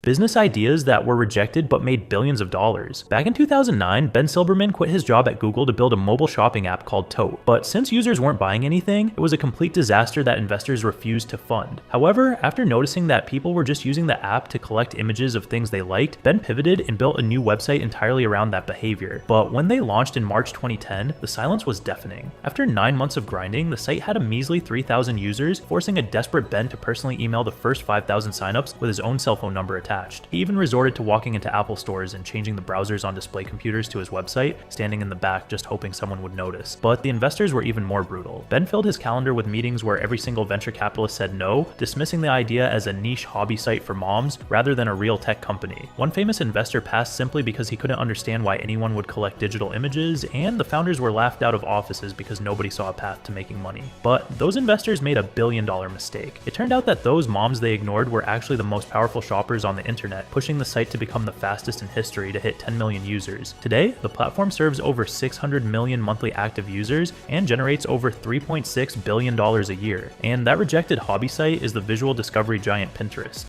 Business ideas that were rejected but made billions of dollars. Back in 2009, Ben Silbermann quit his job at Google to build a mobile shopping app called Tote, but since users weren't buying anything, it was a complete disaster that investors refused to fund. However, after noticing that people were just using the app to collect images of things they liked, Ben pivoted and built a new website entirely around that behavior. But when they launched in March 2010, the silence was deafening. After 9 months of grinding, the site had a measly 3,000 users, forcing a desperate Ben to personally email the first 5,000 signups with his own cell phone number attached. He even resorted to walking into Apple stores and changing the browsers on display computers to his website, standing in the back just hoping someone would notice. But the investors were even more brutal. Ben filled his calendar with meetings where every single venture capitalist said no, dismissing the idea as a niche hobby site for moms rather than a real tech company. One famous investor passed simply because he couldn't understand why anyone would collect digital images, and the founders were laughed out of offices because nobody saw a path to making money. But those investors made a billion-dollar mistake. It turned out that those moms they ignored were actually the most powerful shoppers on the internet, pushing the site to become the fastest in history to hit 10 million users. Today, the platform serves over 600 million monthly active users and generates over $3.6 billion a year. And that rejected hobby site is the visual discovery giant Pinterest.